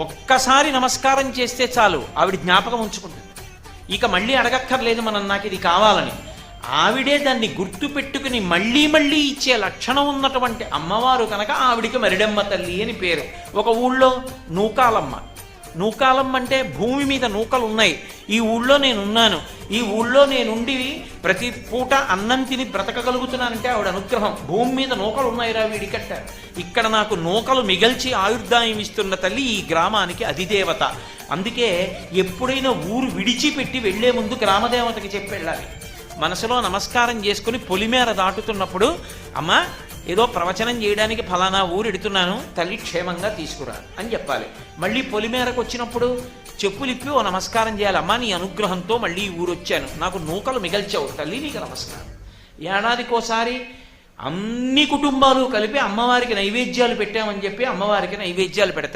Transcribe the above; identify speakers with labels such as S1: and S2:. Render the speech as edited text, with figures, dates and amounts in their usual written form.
S1: ఒక్కసారి నమస్కారం చేస్తే చాలు ఆవిడ జ్ఞాపకం ఉంచుకుంటుంది. ఇక మళ్ళీ అడగక్కర్లేదు మనం నాకు ఇది కావాలని. ఆవిడే దాన్ని గుర్తు పెట్టుకుని మళ్ళీ మళ్ళీ ఇచ్చే లక్షణం ఉన్నటువంటి అమ్మవారు కనుక ఆవిడికి మరిడమ్మ తల్లి అని పేరు. ఒక ఊళ్ళో నూకాలమ్మ. నూకాలమ్మ అంటే భూమి మీద నూకలు ఉన్నాయి, ఈ ఊళ్ళో నేనున్నాను, ఈ ఊళ్ళో నేనుండి ప్రతి పూట అన్నం తిని బ్రతకగలుగుతున్నానంటే ఆవిడ అనుగ్రహం. భూమి మీద నూకలు ఉన్నాయిరా వీడికట్ట, ఇక్కడ నాకు నూకలు మిగల్చి ఆయుర్దాయం ఇస్తున్న తల్లి ఈ గ్రామానికి అధిదేవత. అందుకే ఎప్పుడైనా ఊరు విడిచిపెట్టి వెళ్లే ముందు గ్రామదేవతకి చెప్పి వెళ్ళాలి. మనసులో నమస్కారం చేసుకుని పొలిమేర దాటుతున్నప్పుడు, అమ్మా ఏదో ప్రవచనం చేయడానికి ఫలానా ఊరు ఎడుతున్నాను, తల్లి క్షేమంగా తీసుకురా అని చెప్పాలి. మళ్ళీ పొలిమేరకు వచ్చినప్పుడు చెప్పులిప్పి ఓ నమస్కారం చేయాలి. అమ్మా నీ అనుగ్రహంతో మళ్ళీ ఊరు వచ్చాను, నాకు నూకలు మిగల్చావు తల్లి, నీకు నమస్కారం. ఏడాదికోసారి అన్ని కుటుంబాలు కలిపి అమ్మవారికి నైవేద్యాలు పెట్టామని చెప్పి అమ్మవారికి నైవేద్యాలు పెడతారు.